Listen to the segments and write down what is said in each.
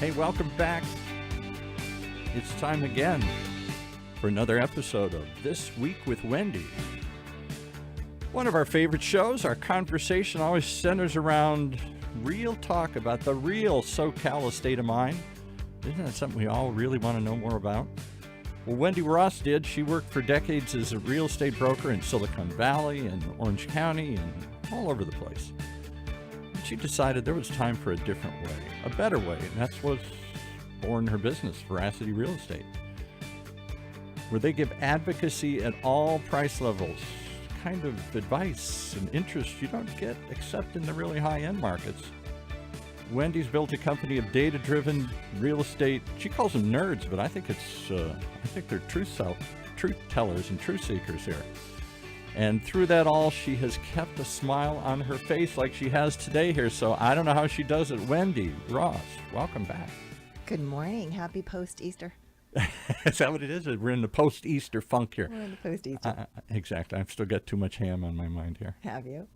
Hey, welcome back. It's time again for another episode of This Week with Wendy. One of our favorite shows, our conversation always centers around real talk about the real SoCal state of mind. Isn't that something we all really want to know more about? Well, Wendy Ross did. She worked for decades as a real estate broker in Silicon Valley and Orange County and all over the place. And she decided there was time for a different way, a better way, and that's what's born her business, Veracity Real Estate, where they give advocacy at all price levels, kind of advice and interest you don't get except in the really high-end markets. Wendy's built a company of data-driven real estate. She calls them nerds, but I think they're truth tellers and truth seekers here. And through that all, she has kept a smile on her face like she has today here. So I don't know how she does it. Wendy Ross, welcome back. Good morning. Happy post-Easter. Is that what it is? We're in the post-Easter funk here. We're in the post-Easter. Exactly. I've still got too much ham on my mind here. Have you?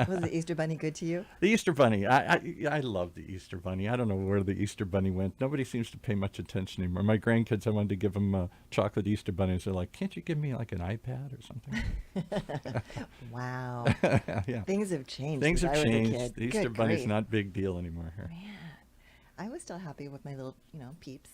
Was the Easter Bunny good to you? The Easter Bunny. I love the Easter Bunny. I don't know where the Easter Bunny went. Nobody seems to pay much attention anymore. My grandkids, I wanted to give them chocolate Easter bunnies. They're like, can't you give me like an iPad or something? Wow. Yeah. Things have changed. Things since have I was a changed. kid. The Easter Good Bunny's grief. not a big deal anymore here. Man, I was still happy with my little, Peeps.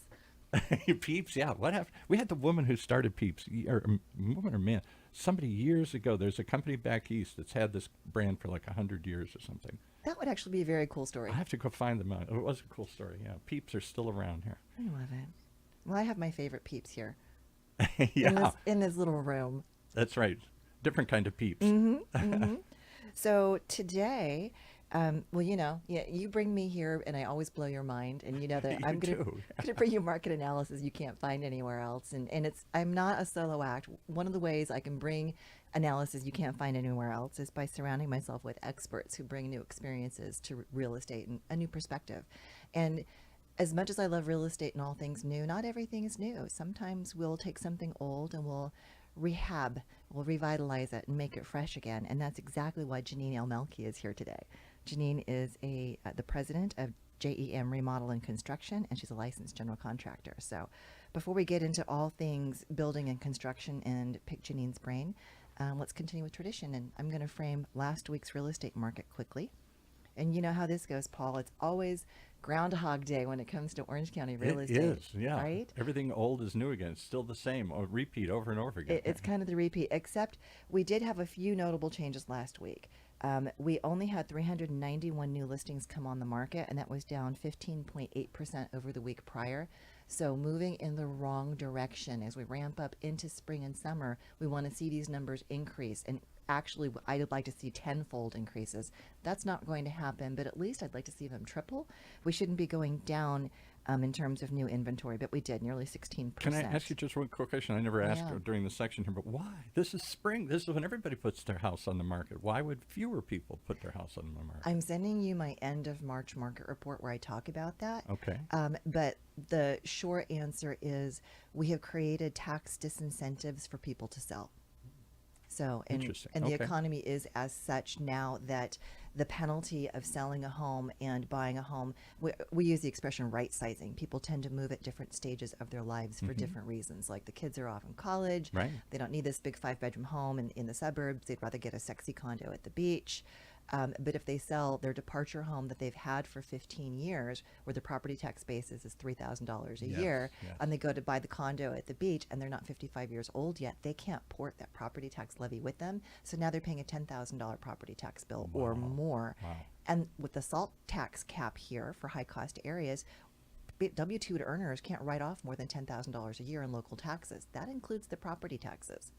Peeps, yeah. What happened? We had the woman who started Peeps, or woman or man, somebody years ago. There's a company back east that's had this brand for like 100 years or something. That would actually be a very cool story. I have to go find them out. It was a cool story, yeah. Peeps are still around here. I love it. Well, I have my favorite Peeps here. Yeah. In this little room. That's right. Different kind of Peeps. Mm-hmm. So today, you bring me here and I always blow your mind, and you know that I'm going to bring you market analysis you can't find anywhere else. And I'm not a solo act. One of the ways I can bring analysis you can't find anywhere else is by surrounding myself with experts who bring new experiences to real estate and a new perspective. And as much as I love real estate and all things new, not everything is new. Sometimes we'll take something old and we'll revitalize it and make it fresh again. And that's exactly why Jeanine El Melki is here today. Jeanine is the president of JEM Remodel and Construction, and she's a licensed general contractor. So before we get into all things building and construction and pick Janine's brain, let's continue with tradition. And I'm going to frame last week's real estate market quickly. And you know how this goes, Paul. It's always Groundhog Day when it comes to Orange County real estate. It is, yeah. Right? Everything old is new again. It's still the same, or repeat over and over again. It's kind of the repeat, except we did have a few notable changes last week. We only had 391 new listings come on the market, and that was down 15.8% over the week prior. So moving in the wrong direction. As we ramp up into spring and summer, we want to see these numbers increase. And actually, I'd like to see tenfold increases. That's not going to happen, but at least I'd like to see them triple. We shouldn't be going down in terms of new inventory, but we did, nearly 16%. Can I ask you just one quick question? I never asked during the section here, but why? This is spring. This is when everybody puts their house on the market. Why would fewer people put their house on the market? I'm sending you my end of March market report where I talk about that. Okay. But the short answer is we have created tax disincentives for people to sell. So, and the economy is as such now that the penalty of selling a home and buying a home, we use the expression right sizing. People tend to move at different stages of their lives for different reasons. Like the kids are off in college. Right. They don't need this big 5-bedroom home in the suburbs. They'd rather get a sexy condo at the beach. But if they sell their departure home that they've had for 15 years, where the property tax basis is $3,000 a year, and they go to buy the condo at the beach and they're not 55 years old yet, they can't port that property tax levy with them. So now they're paying a $10,000 property tax bill or more. Wow. And with the SALT tax cap here for high cost areas, W-2 earners can't write off more than $10,000 a year in local taxes. That includes the property taxes.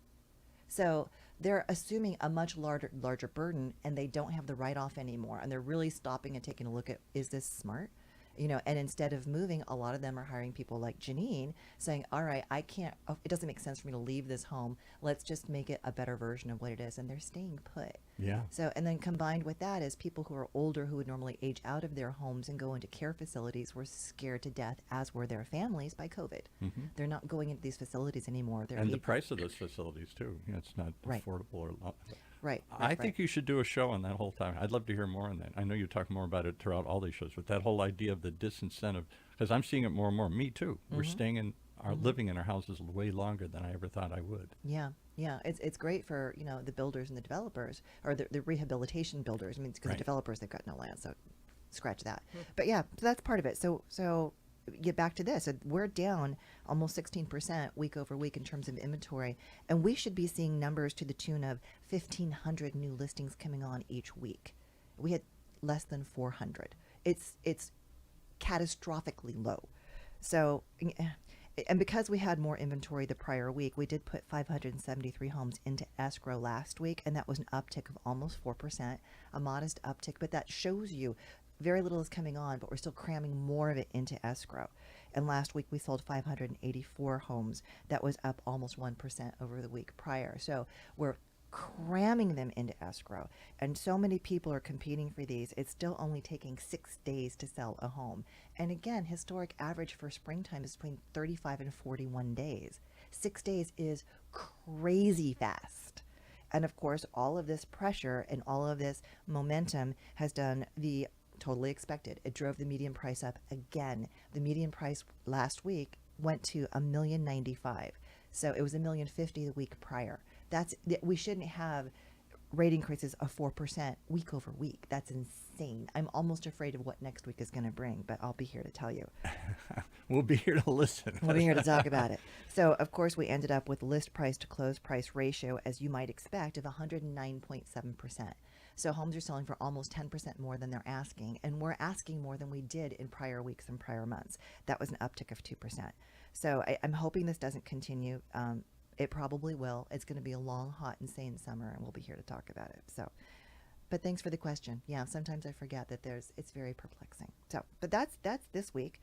So they're assuming a much larger burden, and they don't have the write-off anymore. And they're really stopping and taking a look at, is this smart? And instead of moving, a lot of them are hiring people like Jeanine saying, all right, it doesn't make sense for me to leave this home. Let's just make it a better version of what it is. And they're staying put. Yeah. So, and then combined with that is people who are older who would normally age out of their homes and go into care facilities were scared to death, as were their families, by COVID. Mm-hmm. They're not going into these facilities anymore. And the price of those facilities too. It's not affordable or not. Right. I think you should do a show on that whole time. I'd love to hear more on that. I know you talk more about it throughout all these shows, but that whole idea of the disincentive, Because I'm seeing it more and more. Me too. We're staying in our living in our houses way longer than I ever thought I would. Yeah. Yeah, it's great for, the builders and the developers, or the rehabilitation builders. I mean, because the developers, they've got no land, so scratch that. But yeah, so that's part of it. So get back to this. We're down almost 16% week over week in terms of inventory, and we should be seeing numbers to the tune of 1,500 new listings coming on each week. We had less than 400. It's catastrophically low. So, and because we had more inventory the prior week, we did put 573 homes into escrow last week, and that was an uptick of almost 4%, a modest uptick, but that shows you very little is coming on, but we're still cramming more of it into escrow. And last week we sold 584 homes. That was up almost 1% over the week prior. So we're cramming them into escrow, and so many people are competing for these. It's still only taking 6 days to sell a home, and again, historic average for springtime is between 35 and 41 days. 6 days is crazy fast. And of course, all of this pressure and all of this momentum has done the totally expected. It drove the median price up again. The median price last week went to $1,095,000. So it was $1,050,000 the week prior. We shouldn't have rate increases of 4% week over week. That's insane. I'm almost afraid of what next week is going to bring, but I'll be here to tell you. We'll be here to listen. We'll be here to talk about it. So, of course, we ended up with list price to close price ratio, as you might expect, of 109.7%. So homes are selling for almost 10% more than they're asking, and we're asking more than we did in prior weeks and prior months. That was an uptick of 2%. So I'm hoping this doesn't continue. It probably will. It's going to be a long, hot, insane summer, and we'll be here to talk about it. So, but thanks for the question. Yeah, sometimes I forget that it's very perplexing. So, but that's this week,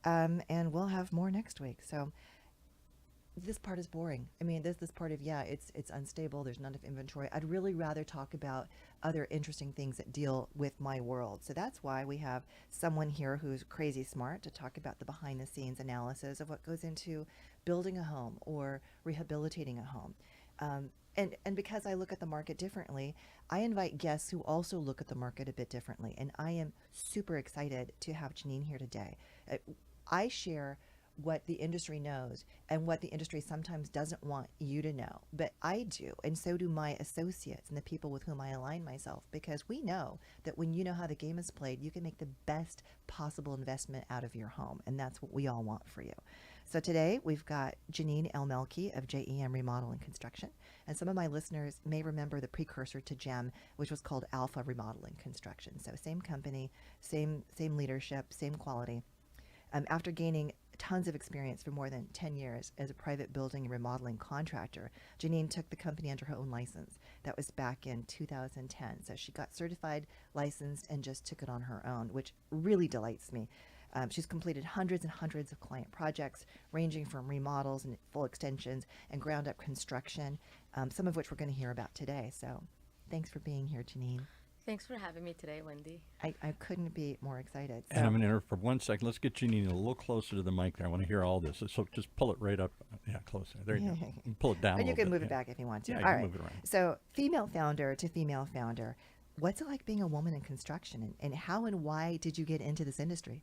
and we'll have more next week. So, this part is boring. I mean, this part of, it's unstable. There's none of inventory. I'd really rather talk about other interesting things that deal with my world. So that's why we have someone here who's crazy smart to talk about the behind the scenes analysis of what goes into building a home or rehabilitating a home. And because I look at the market differently, I invite guests who also look at the market a bit differently. And I am super excited to have Jeanine here today. I share what the industry knows and what the industry sometimes doesn't want you to know, but I do, and so do my associates and the people with whom I align myself, because we know that when you know how the game is played, you can make the best possible investment out of your home, and that's what we all want for you. So today we've got Jeanine El Melki of JEM Remodel and Construction, and some of my listeners may remember the precursor to GEM, which was called Alpha Remodeling Construction. So same company, same leadership, same quality. After gaining tons of experience for more than 10 years as a private building and remodeling contractor, Jeanine took the company under her own license. That was back in 2010. So she got certified, licensed, and just took it on her own, which really delights me. She's completed hundreds and hundreds of client projects, ranging from remodels and full extensions and ground-up construction, some of which we're going to hear about today. So thanks for being here, Jeanine. Thanks for having me today, Wendy. I couldn't be more excited. So. And I'm going to interrupt for 1 second. Let's get Jeanine a little closer to the mic there. I want to hear all this. So just pull it right up. Yeah, closer. There you go. Pull it down a little bit. You can move it back if you want to. Yeah, all you can right. move it around. So female founder to female founder, what's it like being a woman in construction, and how and why did you get into this industry?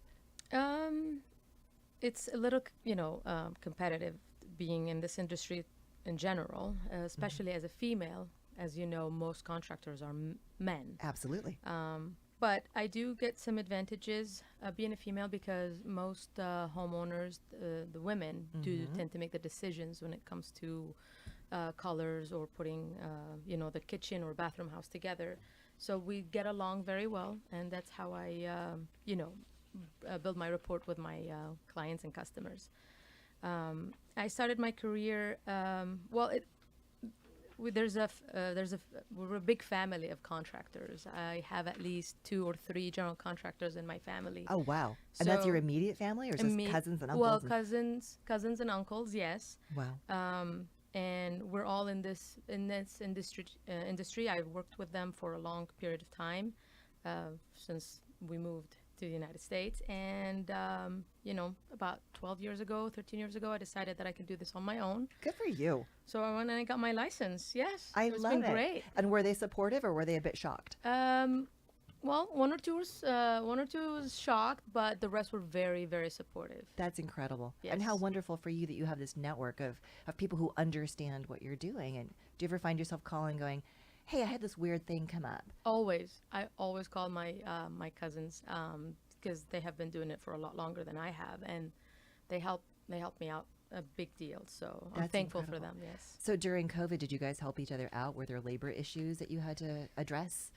It's a little, competitive being in this industry in general, especially as a female. As you know, most contractors are men. Absolutely. But I do get some advantages being a female, because most homeowners, the women, do tend to make the decisions when it comes to colors or putting, the kitchen or bathroom house together. So we get along very well, and that's how I, build my rapport with my clients and customers. I started my career, we're a big family of contractors. I have at least 2 or 3 general contractors in my family. Oh, wow. And that's your immediate family, or is this cousins and uncles? Well, cousins and uncles, yes. Wow. And we're all in this industry. I've worked with them for a long period of time, since we moved to the United States. And, about 13 years ago, I decided that I could do this on my own. Good for you. So I went and I got my license. Yes. I love it. Great. And were they supportive, or were they a bit shocked? Well, one or two was shocked, but the rest were very, very supportive. That's incredible. Yes. And how wonderful for you that you have this network of people who understand what you're doing. And do you ever find yourself calling going, hey, I had this weird thing come up? Always. I always call my my cousins because they have been doing it for a lot longer than I have, and they help me out a big deal. So I'm That's thankful incredible. for them. Yes. So during COVID, did you guys help each other out? Were there labor issues that you had to address?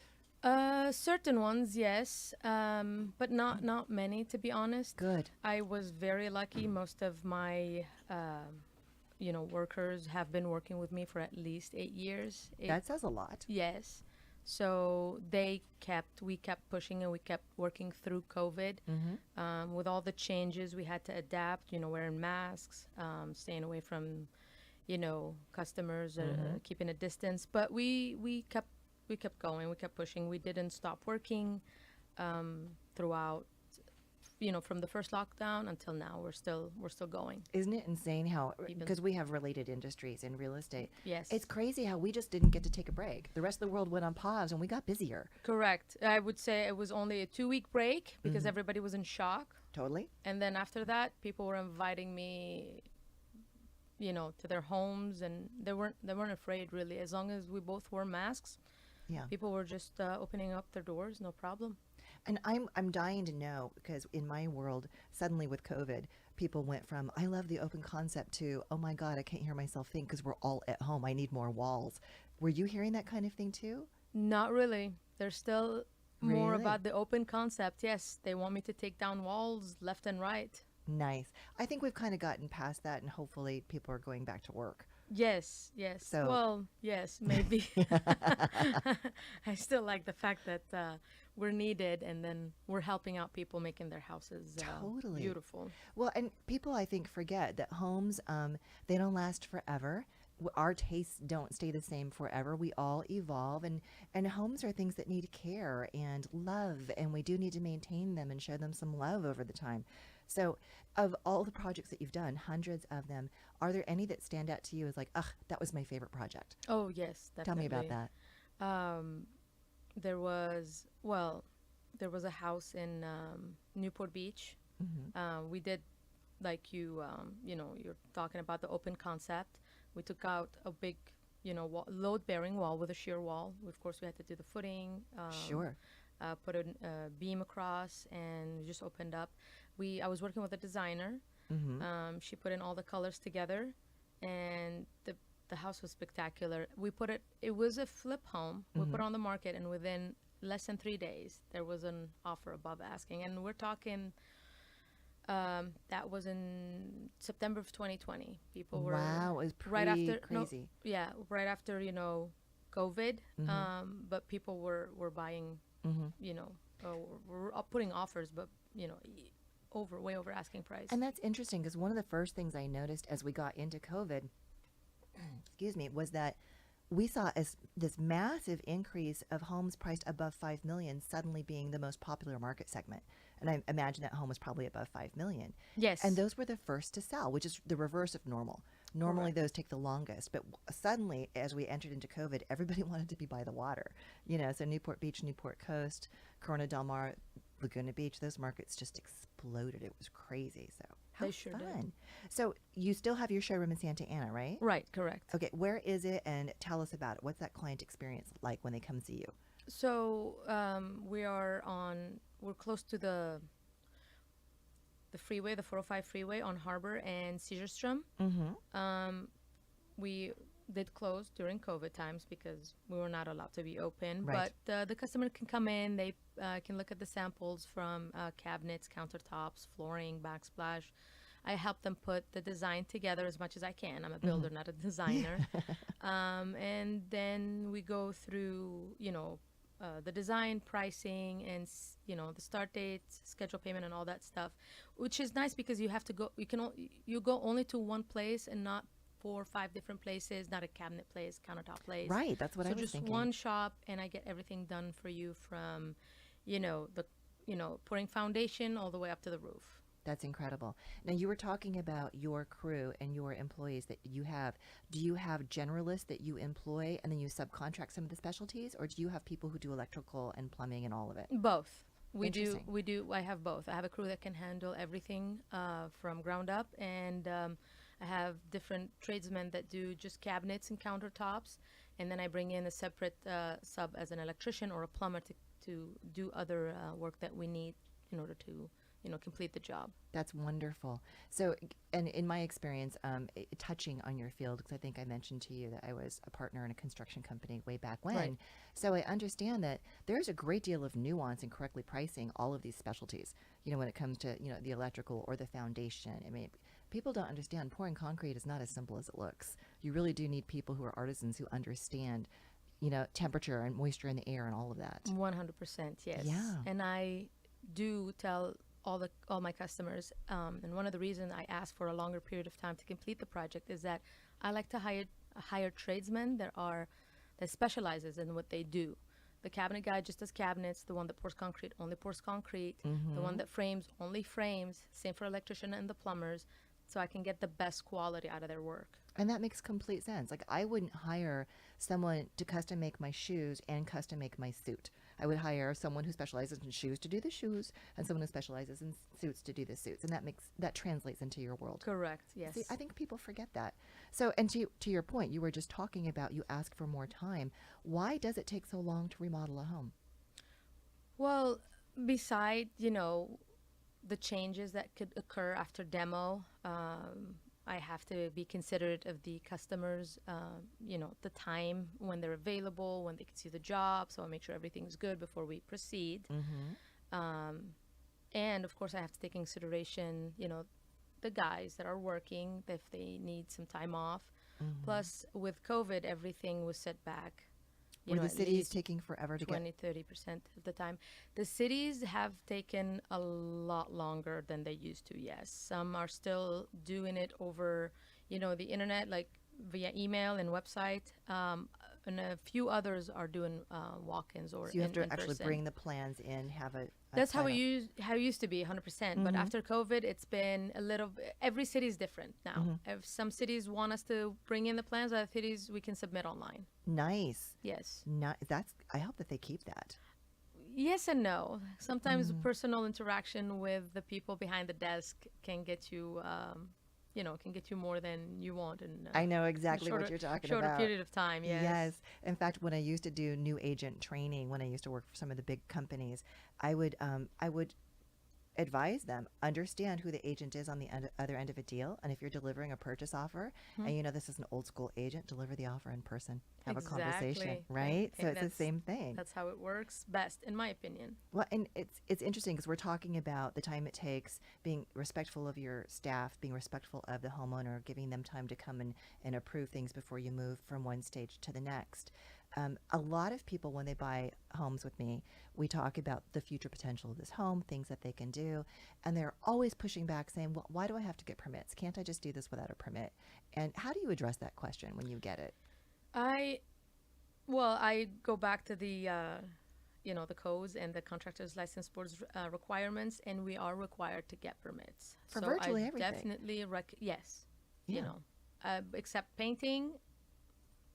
Certain ones, yes, but not many, to be honest. Good. I was very lucky. Most of my, workers have been working with me for at least 8 years. That says a lot. Yes. So we kept pushing and we kept working through COVID. With all the changes, we had to adapt, wearing masks, staying away from, customers, keeping a distance. But we kept going, we kept pushing. We didn't stop working throughout, from the first lockdown until now. We're still going. Isn't it insane how, because we have related industries in real estate. Yes. It's crazy how we just didn't get to take a break. The rest of the world went on pause and we got busier. Correct. I would say it was only a 2-week break because everybody was in shock. Totally. And then after that, people were inviting me, to their homes, and they weren't afraid really. As long as we both wore masks, people were just opening up their doors, no problem. And I'm dying to know, because in my world, suddenly with COVID, people went from, I love the open concept, to, oh my God, I can't hear myself think because we're all at home. I need more walls. Were you hearing that kind of thing too? Not really. There's still more Really? about the open concept. Yes, they want me to take down walls left and right. Nice. I think we've kind of gotten past that, and hopefully people are going back to work. Yes. So- Well, yes, maybe. I still like the fact that we're needed, and then we're helping out people making their houses Totally. beautiful. Well, and people, I think, forget that homes, they don't last forever. Our tastes don't stay the same forever. We all evolve, and homes are things that need care and love, and we do need to maintain them and show them some love over the time. So of all the projects that you've done, hundreds of them, are there any that stand out to you as like, ugh, that was my favorite project? Oh, yes, Tell definitely. me about that. There was a house in Newport Beach. We did, like you're talking about the open concept. We took out a big, load-bearing wall with a shear wall. Of course, we had to do the footing. Sure. Put a beam across, and just opened up. I was working with a designer. She put in all the colors together, and the house was spectacular. It was a flip home. We put it on the market, and within less than 3 days, there was an offer above asking. And we're talking, that was in September of 2020. People were Wow, it was right after crazy. right after COVID. But people were buying, were putting offers, but way over asking price. And that's interesting, because one of the first things I noticed as we got into COVID, excuse me, was that we saw this massive increase of homes priced above 5 million suddenly being the most popular market segment. And I imagine that home was probably above 5 million. Yes. And those were the first to sell, which is the reverse of normal. Normally Correct. those take the longest, but suddenly as we entered into COVID, everybody wanted to be by the water. So Newport Beach, Newport Coast, Corona Del Mar, Laguna Beach, those markets just exploded. It was crazy. So how They sure did. fun. So you still have your showroom in Santa Ana, right? Right, correct. Okay, where is it, and tell us about it. What's that client experience like when they come see you? So we're close to the freeway, the 405 freeway on Harbor and Segerstrom. We did close during COVID times because we were not allowed to be open. Right. But the customer can come in. They can look at the samples from cabinets, countertops, flooring, backsplash. I help them put the design together as much as I can. I'm a builder, not a designer. And then we go through, the design, pricing, and the start dates, schedule payment, and all that stuff, which is nice because you have to go. You go only to one place and not 4 or 5 different places. Not a cabinet place, countertop place. Right, that's what I was just thinking. one shop, and I get everything done for you from, pouring foundation all the way up to the roof. That's incredible. Now, you were talking about your crew and your employees that you have. Do you have generalists that you employ and then you subcontract some of the specialties, or do you have people who do electrical and plumbing and all of it? Both. We do. Interesting. We do. I have both. I have a crew that can handle everything from ground up, and I have different tradesmen that do just cabinets and countertops, and then I bring in a separate sub as an electrician or a plumber to do other work that we need in order to complete the job. That's wonderful. So, and in my experience, touching on your field, because I think I mentioned to you that I was a partner in a construction company way back when. Right. So I understand that there's a great deal of nuance in correctly pricing all of these specialties, when it comes to, the electrical or the foundation. I mean, people don't understand pouring concrete is not as simple as it looks. You really do need people who are artisans who understand, temperature and moisture in the air and all of that. 100%, yes. Yeah. And I do tell all my customers, and one of the reasons I ask for a longer period of time to complete the project is that I like to hire tradesmen that specializes in what they do. The cabinet guy just does cabinets. The one that pours concrete only pours concrete. The one that frames only frames. Same for electrician and the plumbers, so I can get the best quality out of their work. And that makes complete sense. Like, I wouldn't hire someone to custom make my shoes and custom make my suit. I would hire someone who specializes in shoes to do the shoes, and someone who specializes in suits to do the suits. And that translates into your world. Correct. Yes. See, I think people forget that. So, and to your point, you were just talking about you ask for more time. Why does it take so long to remodel a home? Well, beside, the changes that could occur after demo, I have to be considerate of the customers, the time when they're available, when they can see the job. So I make sure everything's good before we proceed. And of course, I have to take in consideration, the guys that are working, if they need some time off. Plus, with COVID, everything was set back. Were the cities taking forever to 30% of the time. The cities have taken a lot longer than they used to, yes. Some are still doing it over, the internet, like via email and website. And a few others are doing walk-ins or so you have to in actually person. Bring the plans in, have a That's how it used to be, 100%. But after COVID, it's been every city is different now. If some cities want us to bring in the plans, other cities we can submit online. Nice. Yes. I hope that they keep that. Yes and no. Sometimes personal interaction with the people behind the desk can get you, can get you more than you want. And I know exactly what you're talking about. Shorter period of time, yes. Yes. In fact, when I used to do new agent training, when I used to work for some of the big companies, I would advise them, understand who the agent is on the other end of a deal. And if you're delivering a purchase offer, and this is an old school agent, deliver the offer in person. Have a conversation, right? So it's the same thing. That's how it works best, in my opinion. Well, and it's interesting because we're talking about the time it takes, being respectful of your staff, being respectful of the homeowner, giving them time to come and approve things before you move from one stage to the next. A lot of people, when they buy homes with me, we talk about the future potential of this home, things that they can do, and they're always pushing back saying, well, why do I have to get permits? Can't I just do this without a permit? And how do you address that question when you get it? I go back to the codes and the Contractors License Board's requirements, and we are required to get permits. For virtually everything. Definitely, yes. Yeah. Except painting,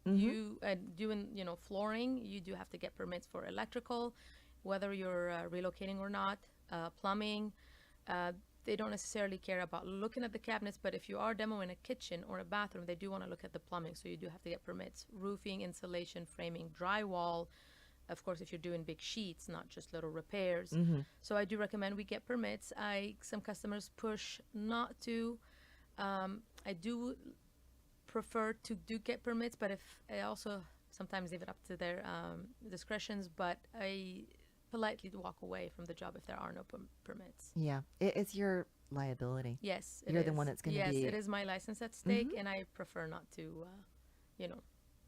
you doing, flooring, you do have to get permits for electrical, whether you're relocating or not, plumbing. They don't necessarily care about looking at the cabinets, but if you are demoing a kitchen or a bathroom, they do want to look at the plumbing, so you do have to get permits. Roofing, insulation, framing, drywall. Of course, if you're doing big sheets, not just little repairs. So I do recommend we get permits. Some customers push not to. I do prefer to get permits, but if I also sometimes leave it up to their discretions, but I politely walk away from the job if there are no permits. Yeah, it's your liability. Yes, you're the one that's going to be. Yes, it is my license at stake, and I prefer not to,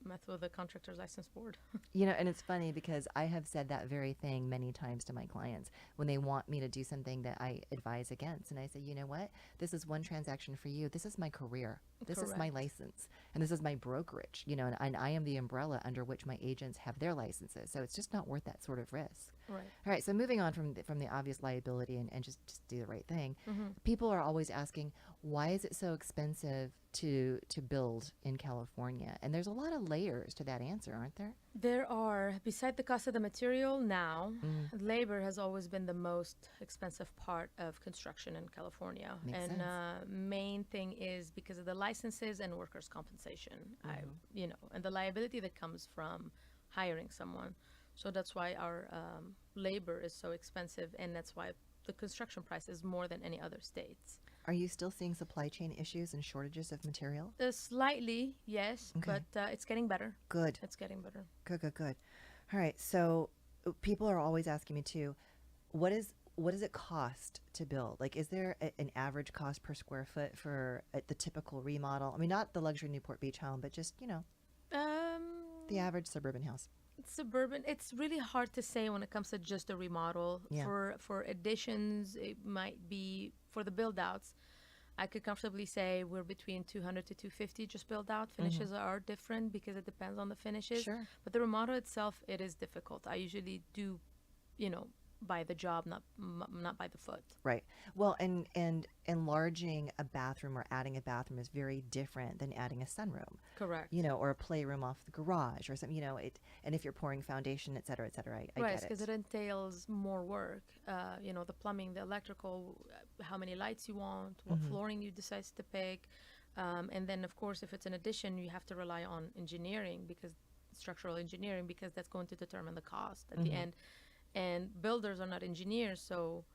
met with the Contractors License Board. And it's funny because I have said that very thing many times to my clients when they want me to do something that I advise against. And I say, you know what? This is one transaction for you. This is my career. This is my license. And this is my brokerage, and I am the umbrella under which my agents have their licenses. So it's just not worth that sort of risk. Right. All right. So moving on from the obvious liability and just do the right thing. People are always asking, why is it so expensive to build in California? And there's a lot of layers to that answer, aren't there? There are. Beside the cost of the material now, labor has always been the most expensive part of construction in California. Makes and sense. Main thing is because of the licenses and workers' compensation. And the liability that comes from hiring someone. So that's why our labor is so expensive, and that's why the construction price is more than any other states. Are you still seeing supply chain issues and shortages of material? Slightly, yes, Okay. but it's getting better. Good. It's getting better. Good. All right. So people are always asking me too, what does it cost to build? Like, is there an average cost per square foot for the typical remodel? I mean, not the luxury Newport Beach home, but just, the average suburban house. Suburban, it's really hard to say when it comes to just a remodel. Yeah. For additions, it might be for the build outs. I could comfortably say we're between 200 to 250 just build out. Finishes are different because it depends on the finishes. Sure. But the remodel itself, it is difficult. I usually do, by the job, not by the foot. Right. Well, and enlarging a bathroom or adding a bathroom is very different than adding a sunroom. Correct. Or a playroom off the garage or something, and if you're pouring foundation, et cetera, I Right, get because it. it entails more work. The plumbing, the electrical, how many lights you want, what flooring you decide to pick. And then, of course, if it's an addition, you have to rely on structural engineering, because that's going to determine the cost at the end. And builders are not engineers, so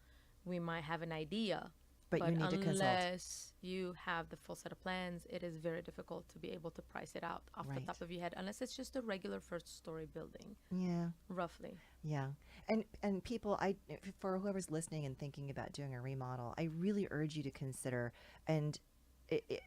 we might have an idea. But you need to consult. Unless you have the full set of plans, it is very difficult to be able to price it out off the Right. top of your head, unless it's just a regular first-story building, Yeah. roughly. Yeah. And people, for whoever's listening and thinking about doing a remodel, I really urge you to consider, and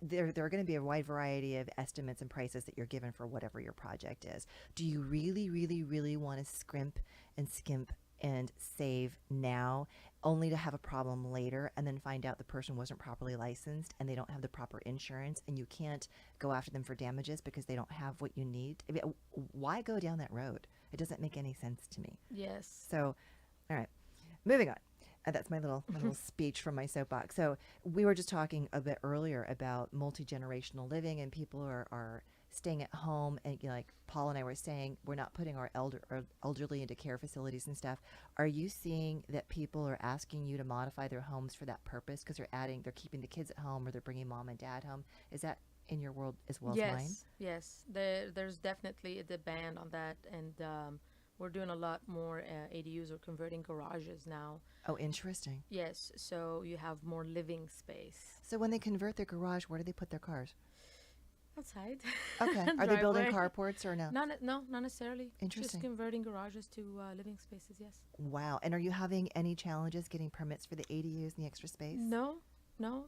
there are going to be a wide variety of estimates and prices that you're given for whatever your project is. Do you really, really, really want to scrimp and skimp and save now, only to have a problem later and then find out the person wasn't properly licensed and they don't have the proper insurance and you can't go after them for damages because they don't have what you need? I mean, why go down that road? It doesn't make any sense to me. Yes. So, all right, moving on. That's my little speech from my soapbox. So we were just talking a bit earlier about multi-generational living, and people are staying at home, and like Paul and I were saying, we're not putting our elderly into care facilities and stuff. Are you seeing that people are asking you to modify their homes for that purpose because they're keeping the kids at home or they're bringing mom and dad home? Is that in your world as well as mine? Yes. There's definitely a demand on that, and we're doing a lot more ADUs or converting garages now. Oh, interesting. Yes, so you have more living space. So when they convert their garage, where do they put their cars? Outside. Okay. Are they building Driveway. carports or no? No, not necessarily. Interesting. Just converting garages to living spaces, yes. Wow. And are you having any challenges getting permits for the ADUs and the extra space? No.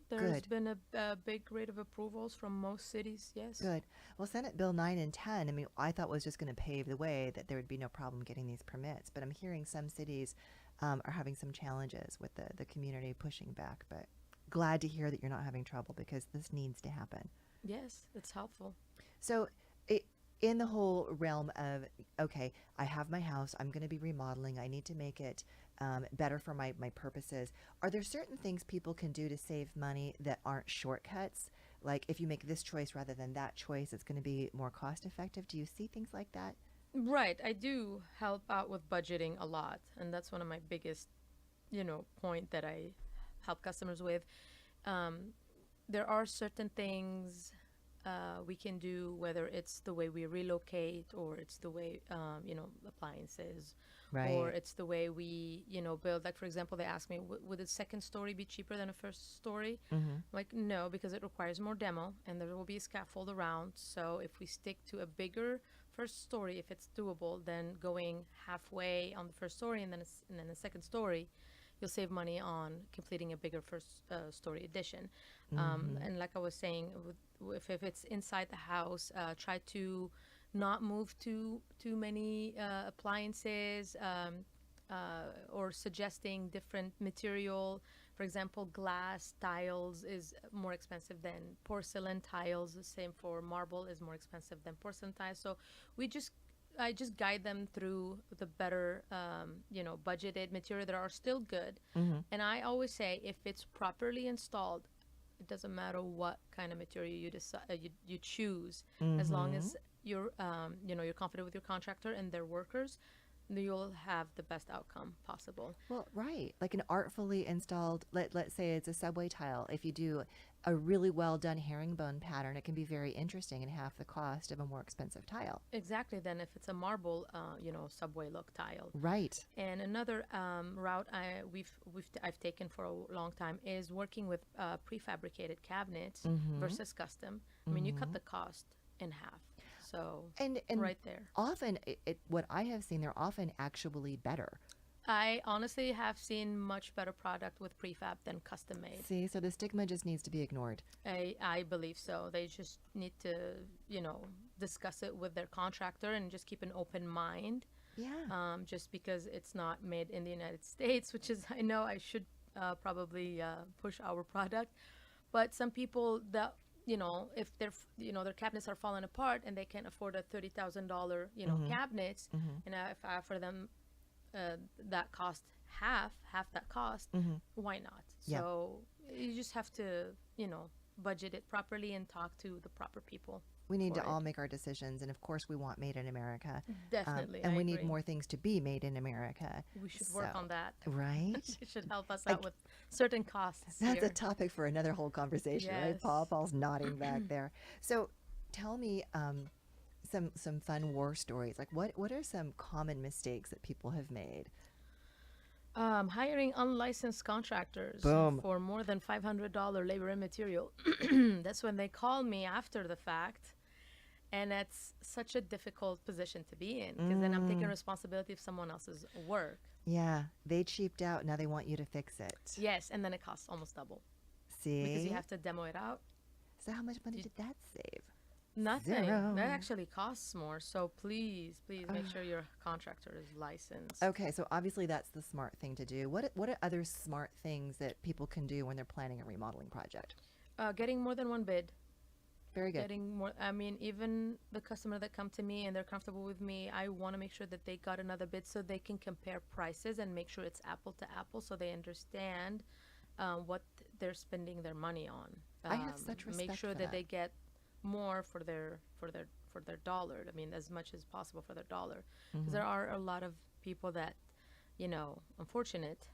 There's Good. been a big rate of approvals from most cities, yes. Good. Well, Senate Bill 9 and 10, I mean, I thought was just going to pave the way that there would be no problem getting these permits. But I'm hearing some cities are having some challenges with the community pushing back. But glad to hear that you're not having trouble because this needs to happen. Yes, it's helpful. So in the whole realm of, okay, I have my house, I'm going to be remodeling, I need to make it better for my purposes. Are there certain things people can do to save money that aren't shortcuts? Like if you make this choice rather than that choice, it's going to be more cost effective. Do you see things like that? Right. I do help out with budgeting a lot. And that's one of my biggest, point that I help customers with. There are certain things we can do, whether it's the way we relocate or it's the way, appliances. Right. Or it's the way we, build. Like, for example, they ask me, would a second story be cheaper than a first story? Mm-hmm. Like, no, because it requires more demo and there will be a scaffold around. So if we stick to a bigger first story, if it's doable, then going halfway on the first story and then the second story, you'll save money on completing a bigger first story addition. And like I was saying, if it's inside the house, try to not move too many appliances, or suggesting different material. For example, glass tiles is more expensive than porcelain tiles. The same for marble is more expensive than porcelain tiles. So I just guide them through the better, budgeted material that are still good. And I always say, if it's properly installed, it doesn't matter what kind of material you decide you choose, as long as you're confident with your contractor and their workers, you'll have the best outcome possible. Well, right. Like an artfully installed, let's say it's a subway tile. If you do a really well done herringbone pattern, it can be very interesting and half the cost of a more expensive tile. Exactly. Then if it's a marble, subway look tile. Right. And another route I've taken for a long time is working with prefabricated cabinets versus custom. I mean, you cut the cost in half. So and right there. Often, what I have seen, they're often actually better. I honestly have seen much better product with prefab than custom made. See, so the stigma just needs to be ignored. I believe so. They just need to, discuss it with their contractor and just keep an open mind. Yeah. Just because it's not made in the United States, which is, I know I should probably push our product, but some people that, if their cabinets are falling apart and they can't afford a $30,000, cabinets, and if I offer them that cost half that cost, why not? Yeah. So you just have to, budget it properly and talk to the proper people. We need to all make our decisions, and of course we want made in America. Definitely. And I we agree. need more things to be made in America. We should work on that. Right? It should help us out with certain costs. That's here. a topic for another whole conversation, right? Yes. Paul's nodding back there. So tell me some fun war stories. Like what are some common mistakes that people have made? Hiring unlicensed contractors Boom. for more than $500 labor and material. That's when they call me after the fact. And that's such a difficult position to be in, because then I'm taking responsibility of someone else's work. Yeah, they cheaped out. Now they want you to fix it. Yes, and then it costs almost double. See? Because you have to demo it out. So how much money did that save? Nothing. Zero. That actually costs more. So please make sure your contractor is licensed. Okay, so obviously that's the smart thing to do. What are other smart things that people can do when they're planning a remodeling project? Getting more than one bid. Very good. Getting more. I mean, even the customer that come to me and they're comfortable with me, I want to make sure that they got another bid so they can compare prices and make sure it's apple to apple, so they understand what they're spending their money on. I have such respect Make sure for that they get more for their dollar. I mean, as much as possible for their dollar, because there are a lot of people that, unfortunate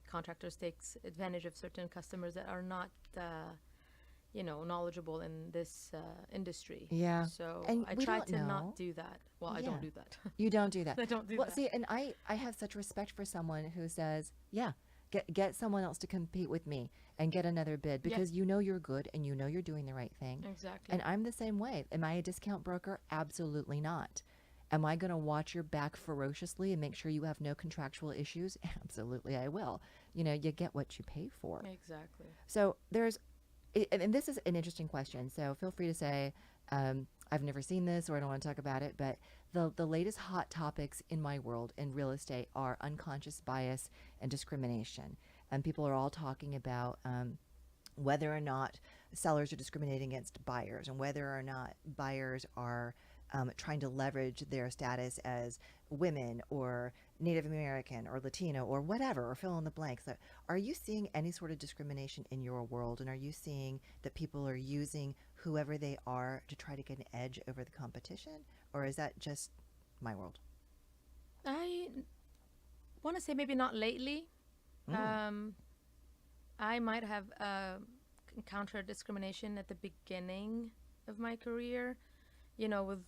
contractors takes advantage of certain customers that are not knowledgeable in this industry. Yeah. So And I we try don't to know. not do that. Well, I Yeah. don't do that. You don't do that. I don't do well, that. see, and I have such respect for someone who says, yeah, get someone else to compete with me and get another bid, because you know you're good and you know you're doing the right thing. Exactly. And I'm the same way. Am I a discount broker? Absolutely not. Am I going to watch your back ferociously and make sure you have no contractual issues? Absolutely, I will. You get what you pay for. Exactly. So and this is an interesting question, so feel free to say, I've never seen this, or I don't want to talk about it, but the latest hot topics in my world in real estate are unconscious bias and discrimination. And people are all talking about whether or not sellers are discriminating against buyers, and whether or not buyers are trying to leverage their status as women or Native American or Latino or whatever, or fill in the blanks. So are you seeing any sort of discrimination in your world? And are you seeing that people are using whoever they are to try to get an edge over the competition? Or is that just my world? I want to say maybe not lately. I might have encountered discrimination at the beginning of my career, with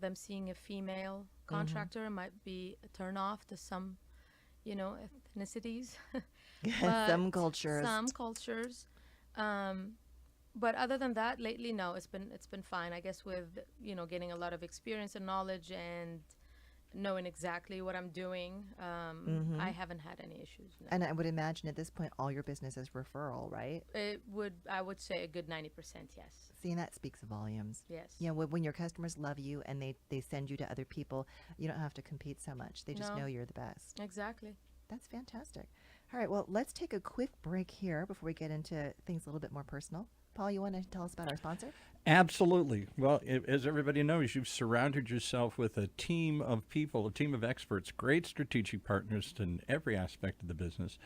them seeing a female contractor. It might be a turn off to some, ethnicities. Some cultures. But other than that, lately, no, it's been fine. I guess with, gaining a lot of experience and knowledge and knowing exactly what I'm doing, I haven't had any issues. No. And I would imagine at this point, all your business is referral, right? I would say a good 90%, yes. See, and that speaks volumes. Yes. You know, when your customers love you and they send you to other people, you don't have to compete so much. They just know you're the best. Exactly. That's fantastic. All right, well, let's take a quick break here before we get into things a little bit more personal. Paul, you want to tell us about our sponsor? Absolutely. Well, as everybody knows, you've surrounded yourself with a team of people, a team of experts, great strategic partners in every aspect of the business.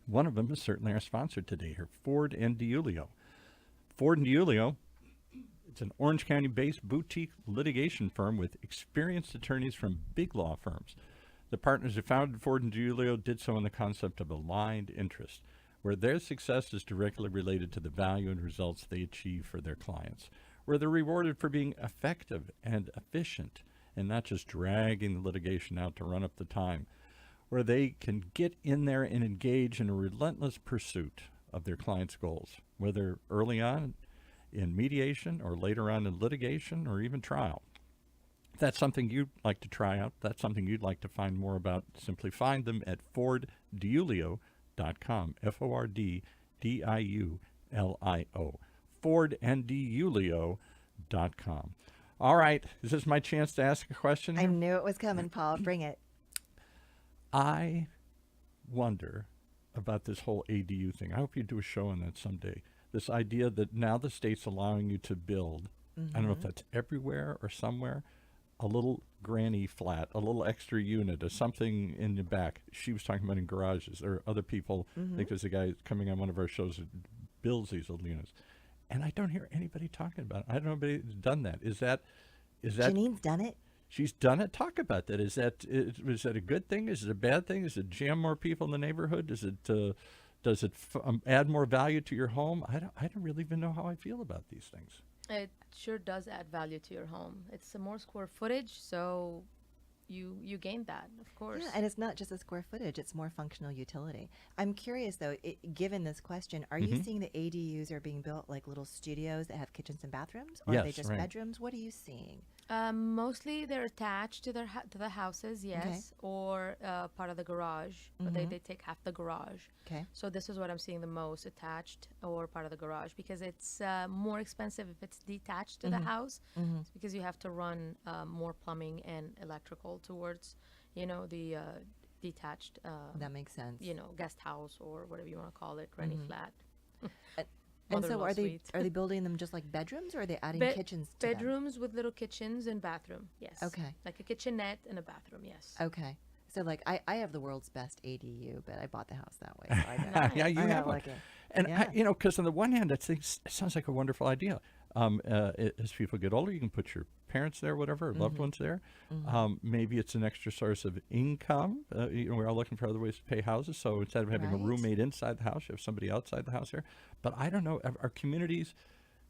One of them is certainly our sponsor today here, Ford and DiIulio. Ford and DiIulio, it's an Orange County-based boutique litigation firm with experienced attorneys from big law firms. The partners who founded Ford and DiIulio did so on the concept of aligned interest, where their success is directly related to the value and results they achieve for their clients, where they're rewarded for being effective and efficient and not just dragging the litigation out to run up the time, where they can get in there and engage in a relentless pursuit of their clients' goals, whether early on in mediation or later on in litigation or even trial. If that's something you'd like to try out, that's something you'd like to find more about, simply find them at FordDiulio.com. FordDiulio. FordandDiulio.com. All right. Is this my chance to ask a question? I knew it was coming, Paul. Bring it. I wonder about this whole ADU thing. I hope you do a show on that someday. This idea that now the state's allowing you to build, I don't know if that's everywhere or somewhere, a little granny flat, a little extra unit, or something in the back. She was talking about in garages, or other people. I think there's a guy coming on one of our shows that builds these little units. And I don't hear anybody talking about it. I don't know anybody that's done that. Is that Jeanine's done it? She's done it. Talk about that. Is that a good thing? Is it a bad thing? Does it jam more people in the neighborhood? Does it add more value to your home? I don't really even know how I feel about these things. It sure does add value to your home. It's a more square footage, so you gain that, of course. Yeah, and it's not just the square footage, it's more functional utility. I'm curious, though, given this question, are you seeing the ADUs are being built like little studios that have kitchens and bathrooms? Or are they just bedrooms? What are you seeing? Mostly they're attached to to the houses, yes, or part of the garage, but they take half the garage. Okay. So this is what I'm seeing the most, attached or part of the garage, because it's more expensive if it's detached to the house. It's because you have to run more plumbing and electrical towards, the detached. That makes sense. Guest house or whatever you want to call it, granny flat. And so are they building them just like bedrooms, or are they adding kitchens to bedrooms with little kitchens and bathroom, yes. Okay. Like a kitchenette and a bathroom, yes. Okay. So like I have the world's best ADU, but I bought the house that way. So yeah, you have one. Like it. And because on the one hand, it sounds like a wonderful idea. As people get older, you can put your parents there, whatever, or loved ones there. Maybe it's an extra source of income. We're all looking for other ways to pay houses. So instead of having a roommate inside the house, you have somebody outside the house here. But I don't know, are communities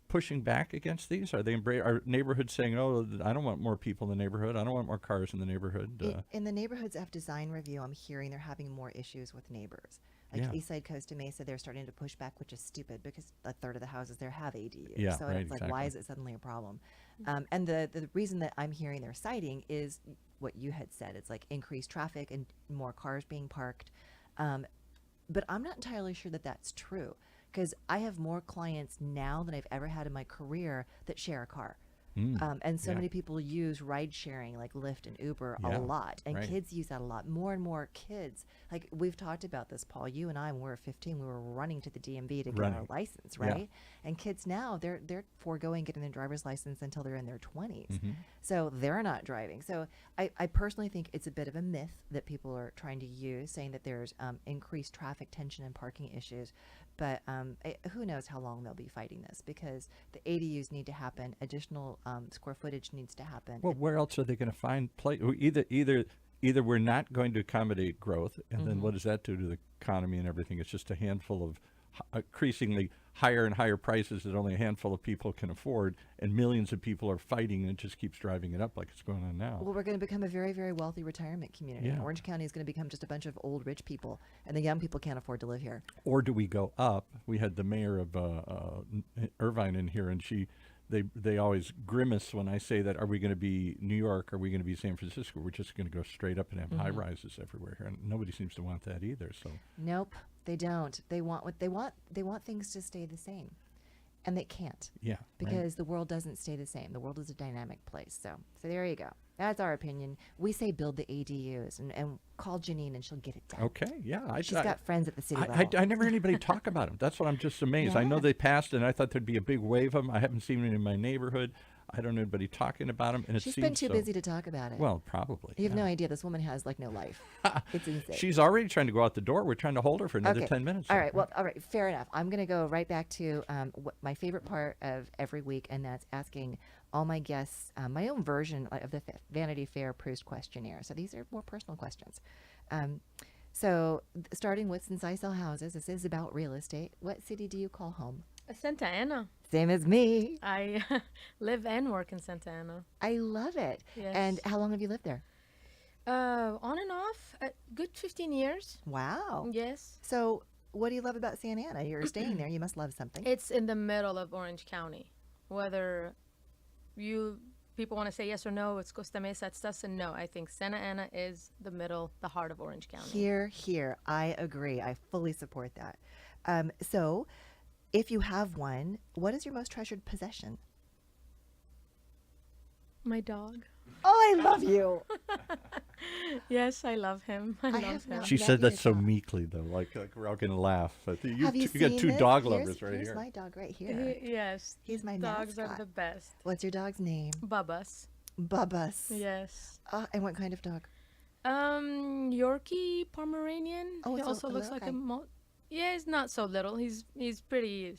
pushing back against these? Are neighborhoods saying, "Oh, I don't want more people in the neighborhood. I don't want more cars in the neighborhood"? In the neighborhoods F design review, I'm hearing they're having more issues with neighbors. Like Eastside Costa Mesa, they're starting to push back, which is stupid because a third of the houses there have ADUs. Yeah, so it's like, why is it suddenly a problem? And the reason that I'm hearing they're citing is what you had said. It's like increased traffic and more cars being parked. But I'm not entirely sure that that's true, because I have more clients now than I've ever had in my career that share a car. And so many people use ride sharing like Lyft and Uber a lot, and kids use that a lot. More and more kids, like we've talked about this, Paul, you and I, when we were 15, we were running to the DMV to get our license, right? And kids now, they're foregoing getting their driver's license until they're in their 20s. So they're not driving. So I personally think it's a bit of a myth that people are trying to use, saying that there's increased traffic tension and parking issues. But who knows how long they'll be fighting this, because the ADUs need to happen. Additional square footage needs to happen. Well, where else are they going to find place? Either we're not going to accommodate growth, and then what does that do to the economy and everything? It's just a handful of increasingly higher and higher prices that only a handful of people can afford, and millions of people are fighting, and it just keeps driving it up like it's going on now. Well, we're going to become a very, very wealthy retirement community. Yeah. Orange County is going to become just a bunch of old rich people, and the young people can't afford to live here. Or do we go up? We had the mayor of Irvine in here, and they always grimace when I say that. Are we going to be New York? Are we going to be San Francisco? We're just going to go straight up and have high rises everywhere here, and nobody seems to want that either. So nope, they don't. They want what they want. They want things to stay the same, and they can't. Yeah, because the world doesn't stay the same. The world is a dynamic place. So there you go. That's our opinion. We say build the ADUs and call Jeanine and she'll get it done. Okay, yeah. She's got friends at the city level. I never heard anybody talk about them. That's what I'm just amazed. I know they passed, and I thought there'd be a big wave of them. I haven't seen them in my neighborhood. I don't know anybody talking about them. And she's been too busy to talk about it. Well, probably. You have no idea. This woman has like no life. It's insane. She's already trying to go out the door. We're trying to hold her for another 10 minutes. All right. Well, all right. Fair enough. I'm going to go right back to my favorite part of every week, and that's asking all my guests my own version of the Vanity Fair Proust questionnaire. So these are more personal questions. So starting with, since I sell houses, this is about real estate. What city do you call home? Santa Ana. Same as me. I live and work in Santa Ana. I love it. Yes. And how long have you lived there? On and off, a good 15 years. Wow. Yes. So what do you love about Santa Ana? You're staying there. You must love something. It's in the middle of Orange County. Whether people want to say yes or no, it's Costa Mesa, it's this, and no. I think Santa Ana is the middle, the heart of Orange County. Here. I agree. I fully support that. So if you have one, what is your most treasured possession? My dog. Oh, I love you. Yes, I love him. I love him. She said that so meekly, though, like we're all going to laugh. You got two dog lovers right here. Here's my dog right here. Yes. He's my dogs mascot. are the best. What's your dog's name? Bubba's. Bubba's. Yes. And what kind of dog? Yorkie Pomeranian. Oh, he it's also looks like okay. Yeah, he's not so little. He's pretty,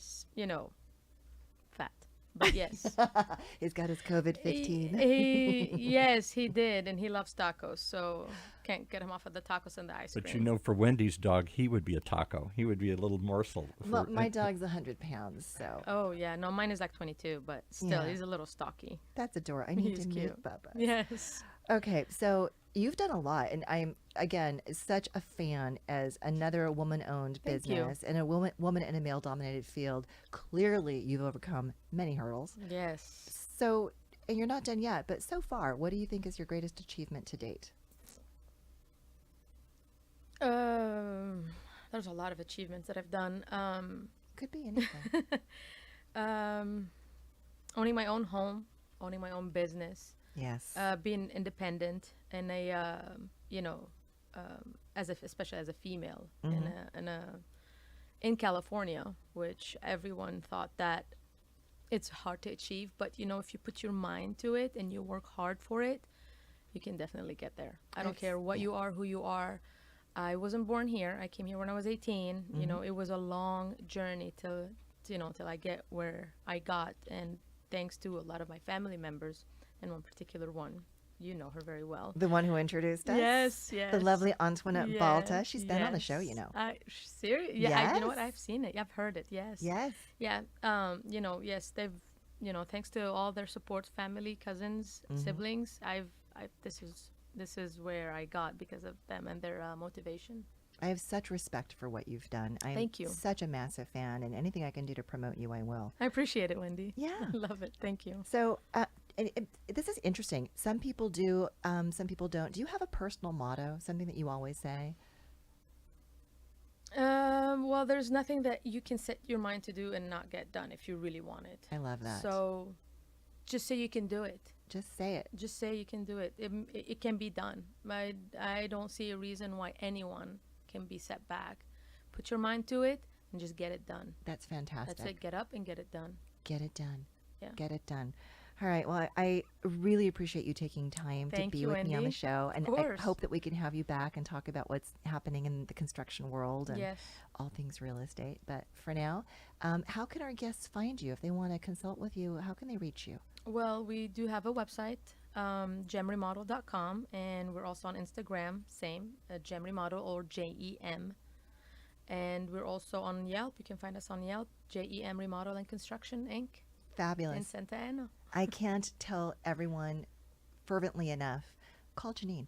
fat. But yes. He's got his COVID-15. Yes, he did, and he loves tacos, so can't get him off of the tacos and the ice cream. But for Wendy's dog, he would be a taco. He would be a little morsel. Well, my dog's 100 pounds, so. Oh, yeah. No, mine is like 22, but still, he's a little stocky. That's adorable. I need He's to cute. meet Bubba. Yes. Okay, so you've done a lot, and I'm, again, such a fan as another woman-owned Thank you. business and a woman in a male-dominated field. Clearly, you've overcome many hurdles. Yes. So, and you're not done yet, but so far, what do you think is your greatest achievement to date? There's a lot of achievements that I've done. Could be anything. Owning my own home, owning my own business. Yes. Being independent and especially as a female in California, which everyone thought that it's hard to achieve, but if you put your mind to it and you work hard for it, you can definitely get there. I don't care what you are, who you are. I wasn't born here. I came here when I was 18. It was a long journey till I get where I got, and thanks to a lot of my family members. And one particular one, you know her very well. The one who introduced us? Yes. The lovely Antoinette Balta. She's been on the show, Serious? Yeah, yes. You know what? I've seen it. I've heard it. Yes. Yes. Yeah. Yes, they've, thanks to all their support, family, cousins, siblings, this is where I got because of them and their motivation. I have such respect for what you've done. Thank you. I'm such a massive fan, and anything I can do to promote you, I will. I appreciate it, Wendy. Yeah. I love it. Thank you. So, this is interesting. Some people do, some people don't. Do you have a personal motto, something that you always say? Well, there's nothing that you can set your mind to do and not get done if you really want it. I love that. So just say you can do it. Just say it. Just say you can do it. It can be done. I don't see a reason why anyone can be set back. Put your mind to it and just get it done. That's fantastic. That's it. Get up and get it done. Get it done. Yeah. Get it done. All right. Well, I really appreciate you taking time to be with me on the show. And I hope that we can have you back and talk about what's happening in the construction world and all things real estate. But for now, how can our guests find you? If they want to consult with you, how can they reach you? Well, we do have a website, gemremodel.com, and we're also on Instagram, same, gemremodel or JEM. And we're also on Yelp. You can find us on Yelp, JEM Remodel and Construction, Inc. Fabulous. In Santa Ana. I can't tell everyone fervently enough, call Jeanine.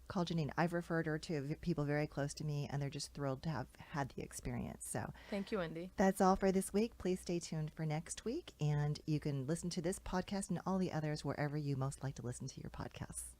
call Jeanine. I've referred her to people very close to me, and they're just thrilled to have had the experience. So thank you, Wendy. That's all for this week. Please stay tuned for next week, and you can listen to this podcast and all the others wherever you most like to listen to your podcasts.